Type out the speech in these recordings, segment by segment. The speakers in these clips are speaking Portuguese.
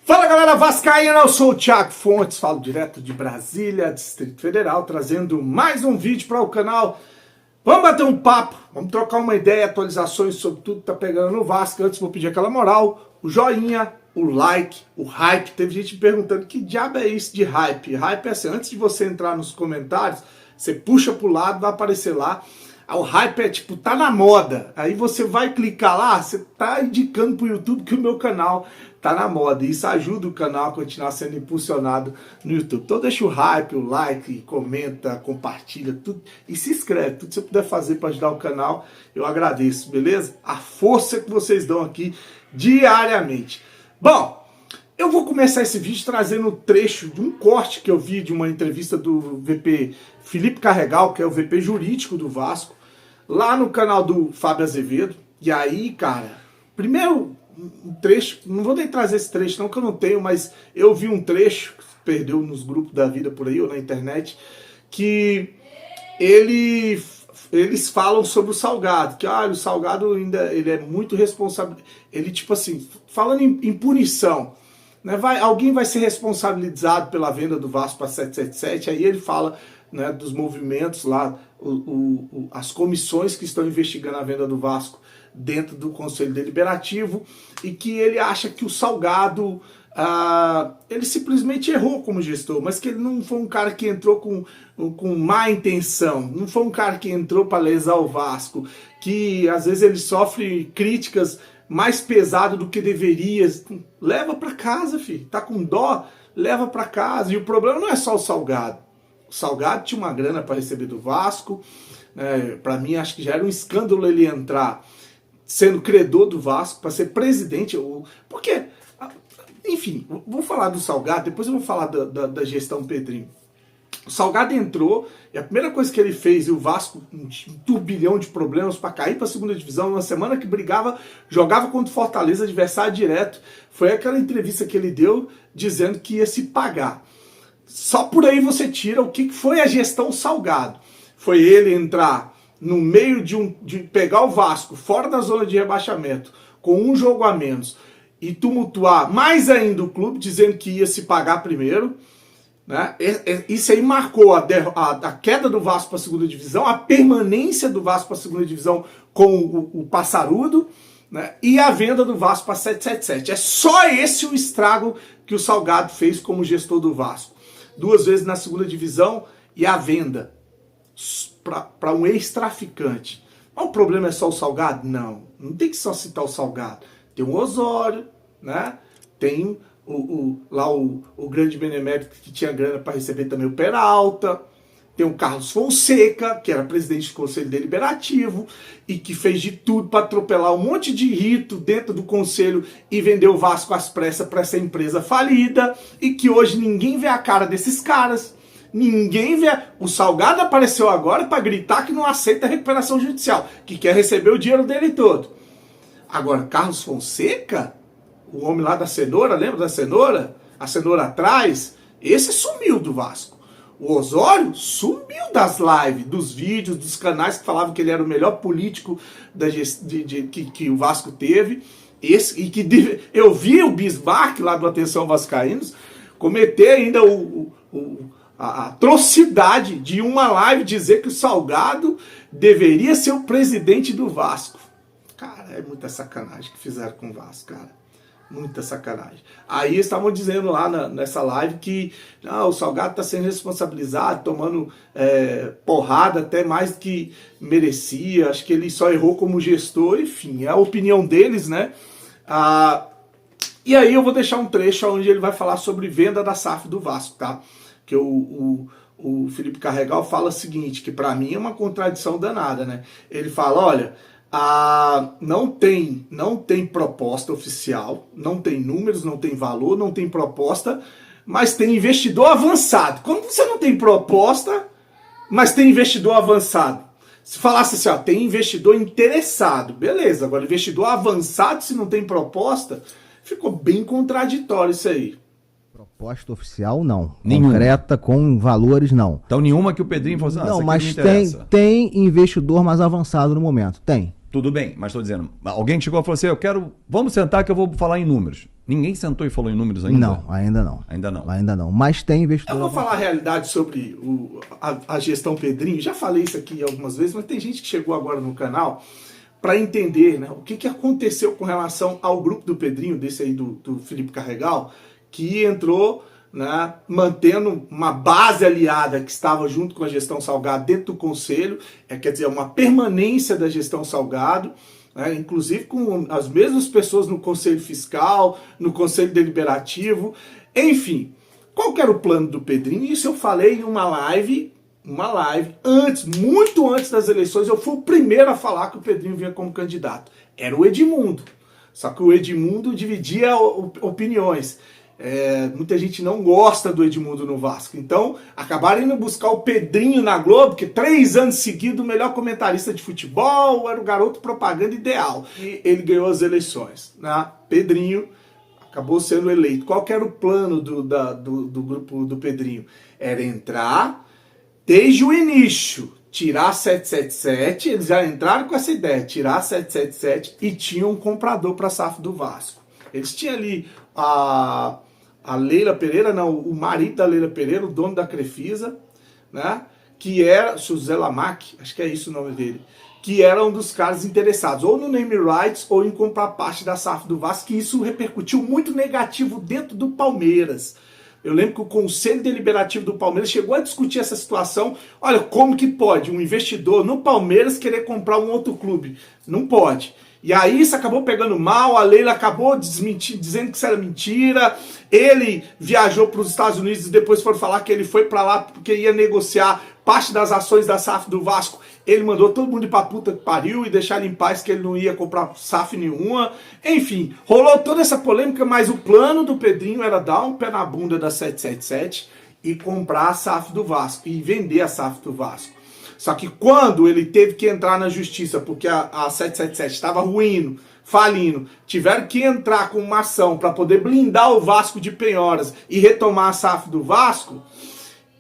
Fala galera vascaína, eu sou o Thiago Fontes, falo direto de Brasília, Distrito Federal, trazendo mais um vídeo para o canal. Vamos bater um papo, vamos trocar uma ideia, atualizações sobre tudo que tá pegando no Vasco. Antes vou pedir aquela moral, o joinha, o like, o hype. Teve gente me perguntando que diabo é isso de hype. Hype é assim, antes de você entrar nos comentários, você puxa pro lado, vai aparecer lá. O hype é tipo, tá na moda. Aí você vai clicar lá, você tá indicando pro YouTube que o meu canal tá na moda. E isso ajuda o canal a continuar sendo impulsionado no YouTube. Então deixa o hype, o like, comenta, compartilha, tudo. E se inscreve, tudo que você puder fazer para ajudar o canal, eu agradeço, beleza? A força que vocês dão aqui diariamente. Bom, eu vou começar esse vídeo trazendo um trecho de um corte que eu vi de uma entrevista do VP Felipe Carregal, que é o VP jurídico do Vasco, lá no canal do Fábio Azevedo. E aí, cara, primeiro um trecho, não vou nem trazer esse trecho não, que eu não tenho, mas eu vi um trecho, que perdeu nos grupos da vida por aí ou na internet, que eles falam sobre o Salgado, que o Salgado ainda ele é muito responsável, ele tipo assim, falando em punição, né, alguém vai ser responsabilizado pela venda do Vasco para 777, aí ele fala, né, dos movimentos lá, as comissões que estão investigando a venda do Vasco dentro do Conselho Deliberativo, e que ele acha que o Salgado, ele simplesmente errou como gestor, mas que ele não foi um cara que entrou com má intenção, não foi um cara que entrou para lesar o Vasco, que às vezes ele sofre críticas mais pesado do que deveria. Leva para casa, filho, tá com dó, leva para casa. E o problema não é só o Salgado. O Salgado tinha uma grana para receber do Vasco, né? Para mim acho que já era um escândalo ele entrar sendo credor do Vasco para ser presidente, porque, enfim, vou falar do Salgado, depois eu vou falar da gestão Pedrinho. O Salgado entrou e a primeira coisa que ele fez, e o Vasco, um turbilhão de problemas para cair para a segunda divisão, uma semana que brigava, jogava contra o Fortaleza, adversário direto, foi aquela entrevista que ele deu dizendo que ia se pagar. Só por aí você tira o que foi a gestão Salgado. Foi ele entrar no meio de pegar o Vasco fora da zona de rebaixamento, com um jogo a menos, e tumultuar mais ainda o clube, dizendo que ia se pagar primeiro, né? Isso aí marcou a queda do Vasco para a segunda divisão, a permanência do Vasco para a segunda divisão com o Passarudo, né? E a venda do Vasco para 777. É só esse o estrago que o Salgado fez como gestor do Vasco. 2 vezes na segunda divisão e a venda para um ex-traficante. Mas o problema é só o Salgado? Não tem que só citar o Salgado. Tem o Osório, né? Tem lá o grande benemérito que tinha grana para receber também o Peralta. Tem o Carlos Fonseca, que era presidente do Conselho Deliberativo e que fez de tudo para atropelar um monte de rito dentro do Conselho e vender o Vasco às pressas para essa empresa falida, e que hoje ninguém vê a cara desses caras. Ninguém vê. O Salgado apareceu agora para gritar que não aceita a recuperação judicial, que quer receber o dinheiro dele todo. Agora, Carlos Fonseca, o homem lá da cenoura, lembra da cenoura? A cenoura atrás, esse sumiu do Vasco. O Osório sumiu das lives, dos vídeos, dos canais que falavam que ele era o melhor político que o Vasco teve. Eu vi o Bismarck lá do Atenção Vascaínos cometer ainda a atrocidade de uma live dizer que o Salgado deveria ser o presidente do Vasco. Cara, é muita sacanagem que fizeram com o Vasco, cara. Muita sacanagem. Aí estavam dizendo lá nessa live que o Salgado está sendo responsabilizado, tomando porrada até mais do que merecia. Acho que ele só errou como gestor, enfim, é a opinião deles, né? E aí eu vou deixar um trecho onde ele vai falar sobre venda da SAF do Vasco, tá? Que o Felipe Carregal fala o seguinte, que para mim é uma contradição danada, né? Ele fala, olha, não tem proposta oficial, não tem números, não tem valor, não tem proposta, mas tem investidor avançado. Quando você não tem proposta, mas tem investidor avançado, se falasse assim, tem investidor interessado, beleza, agora investidor avançado, se não tem proposta, ficou bem contraditório isso aí. Proposta oficial, não. Nenhuma. Concreta, com valores, não. Então nenhuma que o Pedrinho falou assim, não, mas não tem investidor mais avançado no momento, tem. Tudo bem, mas estou dizendo, alguém chegou e falou assim, vamos sentar que eu vou falar em números. Ninguém sentou e falou em números ainda? Não, ainda não. Ainda não. Ainda não. Mas tem investidor. Eu vou falar a realidade sobre a gestão Pedrinho. Já falei isso aqui algumas vezes, mas tem gente que chegou agora no canal para entender, né, o que aconteceu com relação ao grupo do Pedrinho, desse aí do Felipe Carregal, que entrou, né, mantendo uma base aliada que estava junto com a gestão Salgado dentro do conselho, quer dizer, uma permanência da gestão Salgado, né, inclusive com as mesmas pessoas no conselho fiscal, no conselho deliberativo, enfim. Qual que era o plano do Pedrinho? Isso eu falei em uma live antes, muito antes das eleições. Eu fui o primeiro a falar que o Pedrinho vinha como candidato. Era o Edmundo. Só que o Edmundo dividia opiniões. Muita gente não gosta do Edmundo no Vasco. Então, acabaram indo buscar o Pedrinho na Globo, que 3 anos seguidos, o melhor comentarista de futebol, era o garoto propaganda ideal. E ele ganhou as eleições, né? Pedrinho acabou sendo eleito. Qual que era o plano do grupo do Pedrinho? Era entrar desde o início, tirar 777, eles já entraram com essa ideia, tirar 777 e tinham um comprador para a SAF do Vasco. Eles tinham ali a Leila Pereira, não, o marido da Leila Pereira, o dono da Crefisa, né, que era José Lamac, acho que é isso o nome dele, que era um dos caras interessados, ou no name rights, ou em comprar parte da SAF do Vasco, que isso repercutiu muito negativo dentro do Palmeiras. Eu lembro que o Conselho Deliberativo do Palmeiras chegou a discutir essa situação. Olha, como que pode um investidor no Palmeiras querer comprar um outro clube? Não pode. E aí isso acabou pegando mal, a Leila acabou desmentindo, dizendo que isso era mentira. Ele viajou para os Estados Unidos e depois foram falar que ele foi para lá porque ia negociar parte das ações da SAF do Vasco. Ele mandou todo mundo ir pra puta que pariu e deixar ele em paz, que ele não ia comprar SAF nenhuma. Enfim, rolou toda essa polêmica, mas o plano do Pedrinho era dar um pé na bunda da 777 e comprar a SAF do Vasco e vender a SAF do Vasco. Só que quando ele teve que entrar na justiça, porque a 777 estava ruindo, falindo, tiveram que entrar com uma ação para poder blindar o Vasco de penhoras e retomar a SAF do Vasco,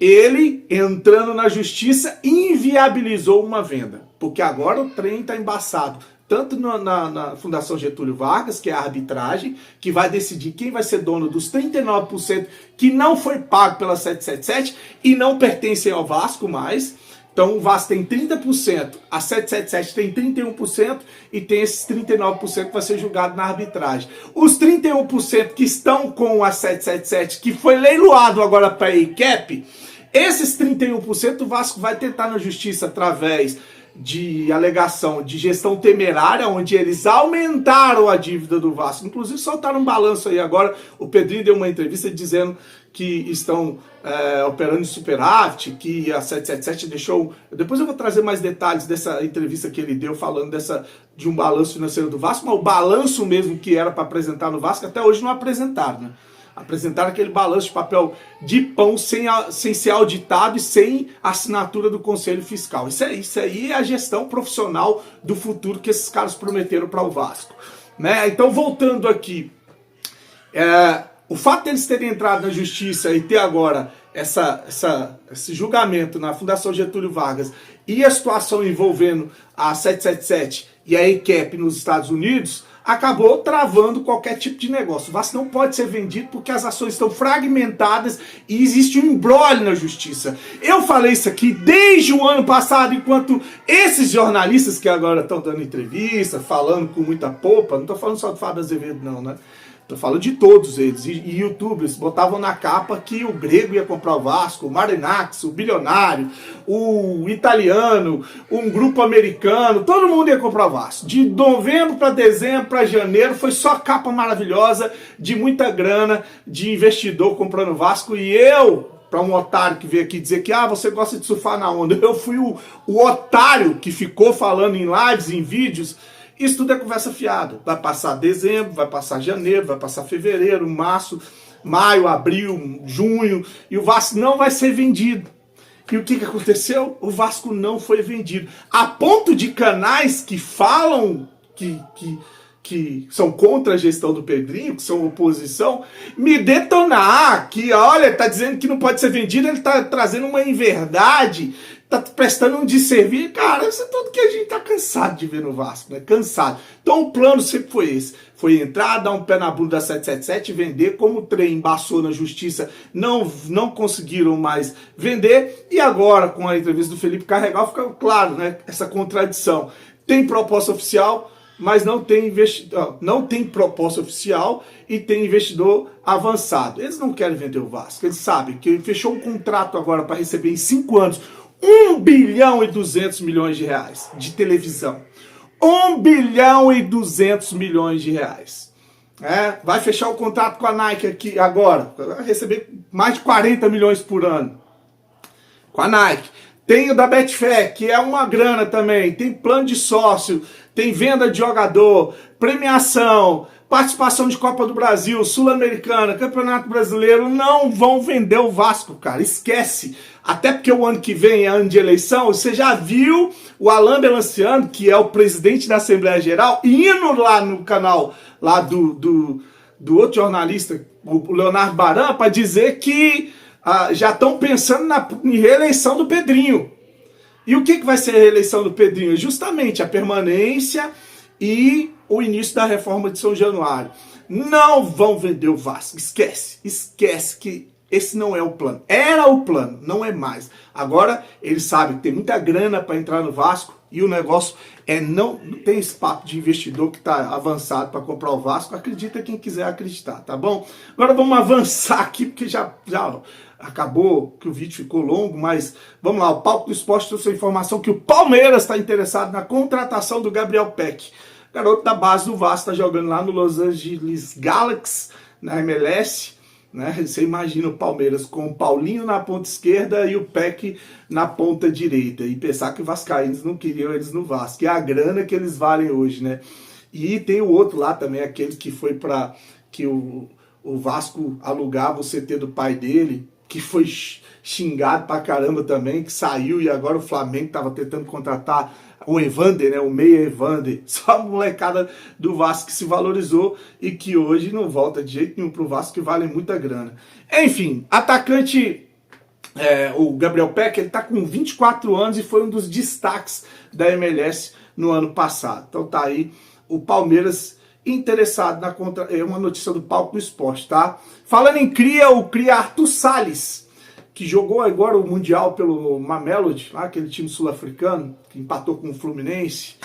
ele, entrando na justiça, inviabilizou uma venda. Porque agora o trem está embaçado. Tanto na Fundação Getúlio Vargas, que é a arbitragem, que vai decidir quem vai ser dono dos 39% que não foi pago pela 777 e não pertencem ao Vasco mais. Então o Vasco tem 30%, a 777 tem 31% e tem esses 39% que vai ser julgado na arbitragem. Os 31% que estão com a 777, que foi leiloado agora para a EICAP, esses 31% o Vasco vai tentar na justiça através de alegação de gestão temerária, onde eles aumentaram a dívida do Vasco. Inclusive soltaram um balanço aí agora. O Pedrinho deu uma entrevista dizendo que estão operando em superávit, que a 777 deixou... Depois eu vou trazer mais detalhes dessa entrevista que ele deu, falando de um balanço financeiro do Vasco, mas o balanço mesmo que era para apresentar no Vasco, até hoje não apresentaram, né? Apresentaram aquele balanço de papel de pão sem ser auditado e sem assinatura do Conselho Fiscal. Isso aí é a gestão profissional do futuro que esses caras prometeram para o Vasco, né? Então, voltando aqui, o fato deles terem entrado na justiça e ter agora esse julgamento na Fundação Getúlio Vargas e a situação envolvendo a 777 e a EICAP nos Estados Unidos, acabou travando qualquer tipo de negócio. O Vasco não pode ser vendido porque as ações estão fragmentadas e existe um imbróglio na justiça. Eu falei isso aqui desde o ano passado, enquanto esses jornalistas que agora estão dando entrevista, falando com muita popa, não estou falando só do Fábio Azevedo não, né? Tô falando de todos eles, e youtubers botavam na capa que o grego ia comprar o Vasco, o Marinax, o bilionário, o italiano, um grupo americano, todo mundo ia comprar o Vasco. De novembro para dezembro, para janeiro, foi só capa maravilhosa, de muita grana, de investidor comprando o Vasco, e eu... para um otário que veio aqui dizer que você gosta de surfar na onda, eu fui o otário que ficou falando em lives, em vídeos. Isso tudo é conversa fiada. Vai passar dezembro, vai passar janeiro, vai passar fevereiro, março, maio, abril, junho, e o Vasco não vai ser vendido. E o que aconteceu? O Vasco não foi vendido. A ponto de canais que falam que são contra a gestão do Pedrinho, que são oposição, me detonar que, olha, tá dizendo que não pode ser vendido, ele tá trazendo uma inverdade, tá prestando um desserviço. Cara, isso é tudo que a gente tá cansado de ver no Vasco, né? Cansado. Então o plano sempre foi esse. Foi entrar, dar um pé na bunda da 777 e vender. Como o trem embaçou na justiça, não conseguiram mais vender. E agora, com a entrevista do Felipe Carregal, fica claro, né? Essa contradição. Tem proposta oficial, mas não tem proposta oficial e tem investidor avançado. Eles não querem vender o Vasco. Eles sabem que fechou um contrato agora para receber em 5 anos 1 bilhão e 200 milhões de reais de televisão. 1 bilhão e 200 milhões de reais. Vai fechar o contrato com a Nike aqui agora. Vai receber mais de 40 milhões por ano. Com a Nike. Tem o da Betfair, que é uma grana também. Tem plano de sócio, tem venda de jogador, premiação, participação de Copa do Brasil, Sul-Americana, Campeonato Brasileiro. Não vão vender o Vasco, cara. Esquece. Até porque o ano que vem é ano de eleição. Você já viu o Alain Melanciano, que é o presidente da Assembleia Geral, indo lá no canal lá do outro jornalista, o Leonardo Baran, para dizer que já estão pensando em reeleição do Pedrinho. E o que vai ser a reeleição do Pedrinho? Justamente a permanência e o início da reforma de São Januário. Não vão vender o Vasco. Esquece. Esquece que esse não é o plano. Era o plano, não é mais. Agora eles sabem que tem muita grana para entrar no Vasco e o negócio não tem esse papo de investidor que está avançado para comprar o Vasco. Acredita quem quiser acreditar, tá bom? Agora vamos avançar aqui, porque já acabou, que o vídeo ficou longo, mas vamos lá. O Palco do Esporte trouxe a informação que o Palmeiras está interessado na contratação do Gabriel Peck. Garoto da base do Vasco, está jogando lá no Los Angeles Galaxy, na MLS. Né? Você imagina o Palmeiras com o Paulinho na ponta esquerda e o Peck na ponta direita. E pensar que os vascaínos não queriam eles no Vasco. E a grana que eles valem hoje, né? E tem o outro lá também, aquele que foi para que o Vasco alugava o CT do pai dele, que foi xingado pra caramba também, que saiu, e agora o Flamengo tava tentando contratar o Evander, né, o meia Evander, só a molecada do Vasco que se valorizou e que hoje não volta de jeito nenhum pro Vasco, que vale muita grana. Enfim, atacante, o Gabriel Peck, ele tá com 24 anos e foi um dos destaques da MLS no ano passado. Então tá aí o Palmeiras interessado na é uma notícia do Palco do Esporte, tá? Falando em cria, o cria Arthur Salles, que jogou agora o Mundial pelo Mamelodi, lá, aquele time sul-africano, que empatou com o Fluminense.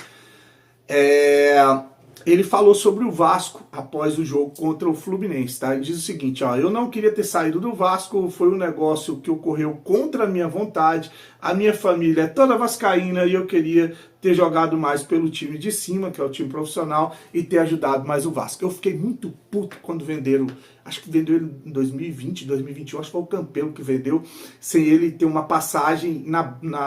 Ele falou sobre o Vasco após o jogo contra o Fluminense, tá? Ele diz o seguinte, ó: eu não queria ter saído do Vasco, foi um negócio que ocorreu contra a minha vontade, a minha família é toda vascaína e eu queria ter jogado mais pelo time de cima, que é o time profissional, e ter ajudado mais o Vasco. Eu fiquei muito puto quando venderam, acho que vendeu ele em 2020, 2021, acho que foi o Campelo que vendeu, sem ele ter uma passagem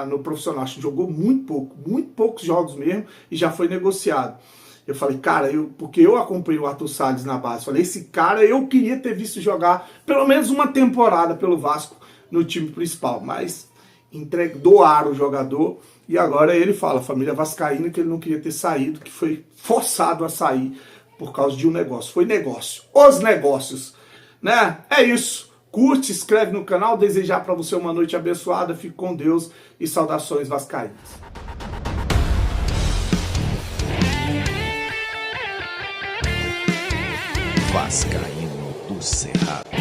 no profissional. Acho que jogou muito poucos jogos mesmo, e já foi negociado. Eu falei, cara, porque eu acompanhei o Arthur Salles na base, falei, esse cara eu queria ter visto jogar pelo menos uma temporada pelo Vasco no time principal, mas doaram o jogador, e agora ele fala, família vascaína, que ele não queria ter saído, que foi forçado a sair por causa de um negócio. Foi negócio, os negócios, né? É isso. Curte, se inscreve no canal, desejar para você uma noite abençoada, fique com Deus e saudações vascaínas. Vascaíno do Cerrado.